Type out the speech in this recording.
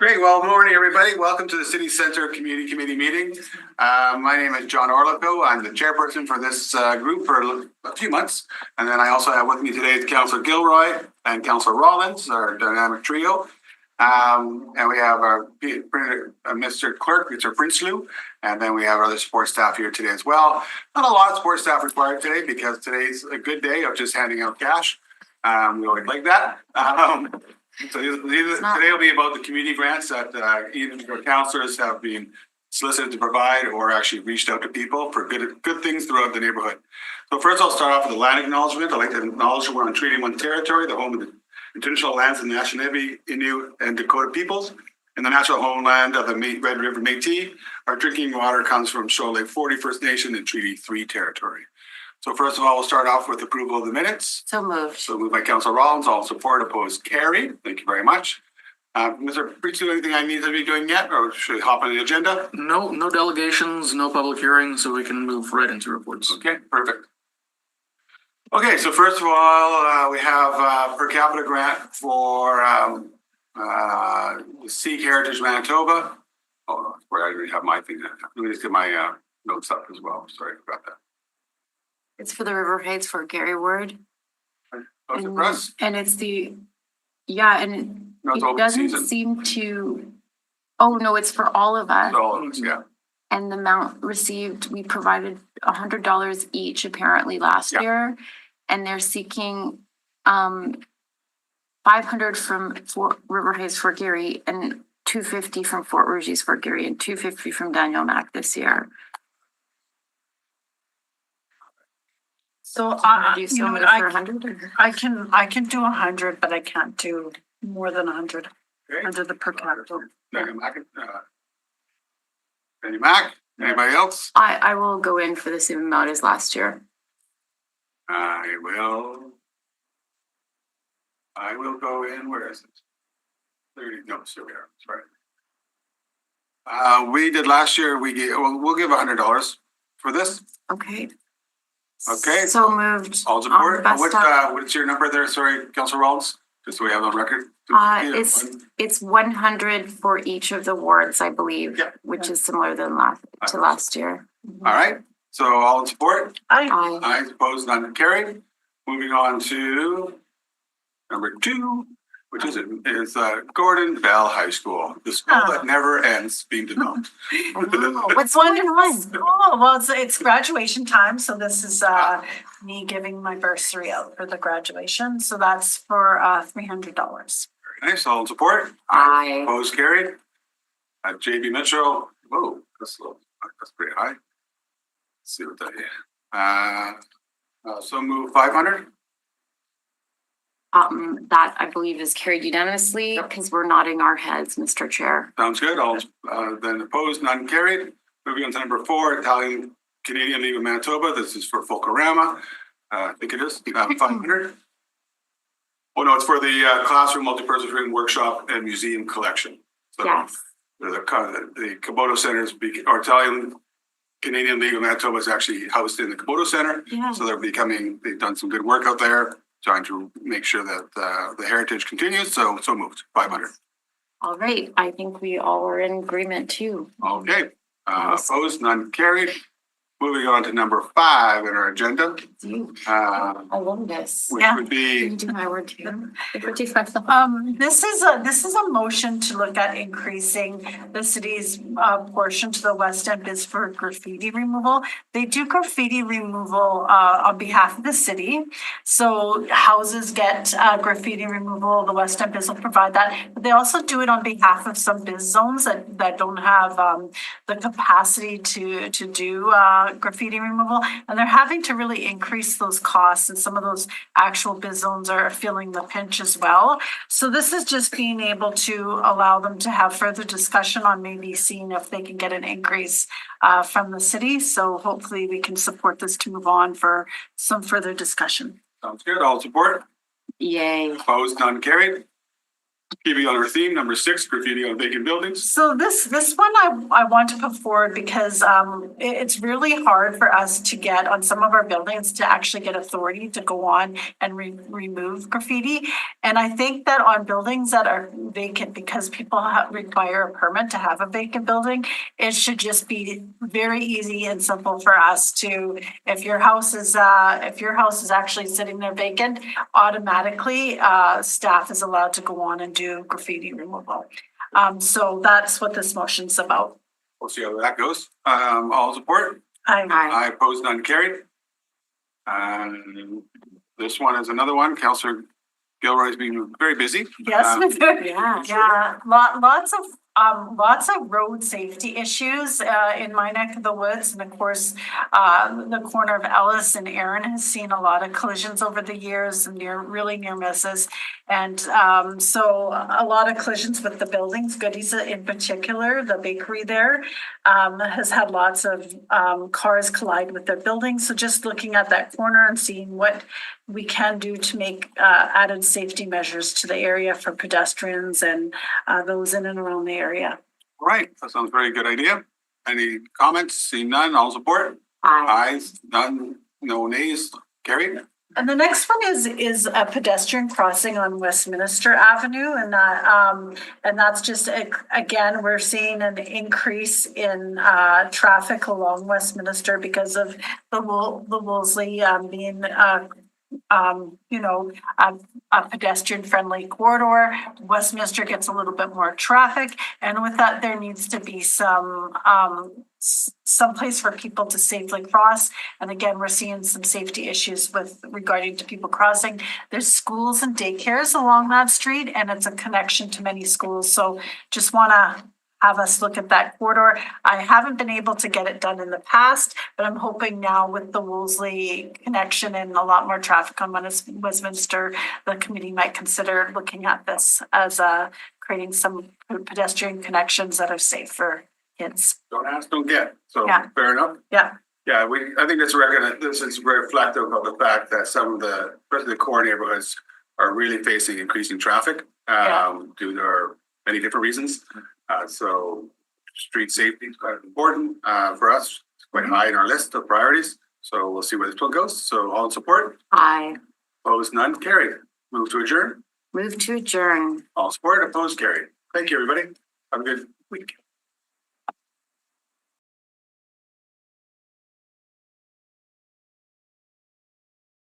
Great. Well, good morning, everybody. Welcome to the City Center Community Committee meeting. My name is John Orlico. I'm the chairperson for this group for a few months. And then I also have with me today Councillor Gilroy and Councillor Rollins, our dynamic trio. And we have our Mr. Clerk, Mr. Prinsloo, and then we have our other support staff here today as well. Not a lot of support staff required today because today's a good day of just handing out cash. We always like that. So today will be about the community grants that either councillors have been solicited to provide or actually reached out to people for good things throughout the neighborhood. So first I'll start off with the land acknowledgement. I'd like to acknowledge that we're on Treaty 1 territory, the home of the traditional lands of the Anishinaabe, Inuit, and Dakota peoples. In the natural homeland of the Red River Métis, our drinking water comes from Shoal Lake 40 First Nation and Treaty 3 territory. So first of all, we'll start off with approval of the minutes. So moved. So moved by Councillor Rollins, all support, opposed, carried. Thank you very much. Mr. Pritchard, anything I need to be doing yet, or should we hop on the agenda? No delegations, no public hearings, so we can move right into reports. Okay, perfect. Okay, so first of all, we have per capita grant for Sikh Heritage Manitoba. Oh, where I already have my thing. Let me just get my notes up as well. Sorry about that. It's for the River Heights for Gary Ward. Oh, it's a press? And it's the, yeah, and No, it's it open doesn't season. seem to, oh no, it's for all of us. It's all of us, yeah. And the amount received, we provided $100 each apparently last year. And they're seeking $500 from Fort River Heights for Gary and $250 from Fort Rouge's for Gary and $250 from Daniel Mac this year. So Do I you still move for 100? I can do 100, but I can't do more than 100 Okay. under the per capita. Danny Mac, anybody else? I will go in for the same amount as last year. I will go in, where is it? 30, no, here we are, sorry. We did last year, we'll give $100 for this. Okay. Okay. So moved. All support. Best stuff. What's your number there? Sorry, Councillor Rollins, just so we have on record. It's 100 for each of the wards, I believe, Yeah. which is similar than last year. All right, so all in support? I Aye, opposed, none carried. Moving on to number 2, which is Gordon Bell High School, the school that never ends being developed. What's 101? Oh, well, it's graduation time, so this is me giving my bursary out for the graduation. So that's for $300. Very nice, all in support? Aye. Opposed, carried. JB Mitchell, whoa, that's pretty high. Let's see what that is. So move 500. That I believe is carried unanimously because we're nodding our heads, Mr. Chair. Sounds good. All then opposed, none carried. Moving on to number 4, Italian Canadian League of Manitoba. This is for Folklorama. I think it is 500. Oh no, it's for the classroom multi-purpose room workshop and museum collection. So Yes. the Kubota Center's or Italian Canadian League of Manitoba is actually housed in the Kubota Center. Yeah. So they've done some good work out there, trying to make sure that the heritage continues. So moved 500. All right. I think we all are in agreement too. Okay. Opposed, none carried. Moving on to number 5 in our agenda, I love this. which Yeah. would Can you be do my word too? This is a motion to look at increasing the city's portion to the West End is for graffiti removal. They do graffiti removal on behalf of the city. So houses get graffiti removal, the West End Biz will provide that. But they also do it on behalf of some biz zones that don't have the capacity to do graffiti removal. And they're having to really increase those costs, and some of those actual biz zones are feeling the pinch as well. So this is just being able to allow them to have further discussion on maybe seeing if they can get an increase from the city. So hopefully we can support this to move on for some further discussion. sounds good. All in support. Yay. Opposed, none carried. Keeping on our theme, number 6, graffiti on vacant buildings. So this one I want to put forward because it's really hard for us to get on some of our buildings to actually get authority to go on and remove graffiti. And I think that on buildings that are vacant, because people require a permit to have a vacant building, it should just be very easy and simple for us to, if your house is actually sitting there vacant, automatically staff is allowed to go on and do graffiti removal. So that's what this motion's about. We'll see how that goes. All support? I I oppose, none carried. This one is another one. Councillor Gilroy's been very busy. Yes, Yeah. yeah, lots of road safety issues in my neck of the woods, and of course, the corner of Ellis and Erin has seen a lot of collisions over the years and really near misses, and so a lot of collisions with the buildings. Goodies in particular, the bakery there has had lots of cars collide with their buildings. So just looking at that corner and seeing what we can do to make added safety measures to the area for pedestrians and those in and around the area. All right, that sounds a very good idea. Any comments? Seeing none, all support? Aye. Ayes, none, no nays, carried. And the next one is a pedestrian crossing on Westminster Avenue, and that's just again, we're seeing an increase in traffic along Westminster because of the Wolseley being a pedestrian friendly corridor. Westminster gets a little bit more traffic, and with that, there needs to be some place for people to safely cross. And again, we're seeing some safety issues regarding to people crossing. There's schools and daycares along that street, and it's a connection to many schools. So just want to have us look at that corridor. I haven't been able to get it done in the past, but I'm hoping now with the Wolseley connection and a lot more traffic on Westminster, the committee might consider looking at this as creating some pedestrian connections that are safe for kids. Don't ask, don't get. So Yeah. fair enough. Yeah. Yeah, I think this is reflective of the fact that some of especially the core neighborhoods are really facing increasing traffic due to many different reasons. So street safety is quite important for us. It's quite high in our list of priorities. So we'll see where this one goes. So all in support? Aye. Opposed, none, carried. Move to adjourn. Move to adjourn. All support, opposed, carried. Thank you, everybody. Have a good week.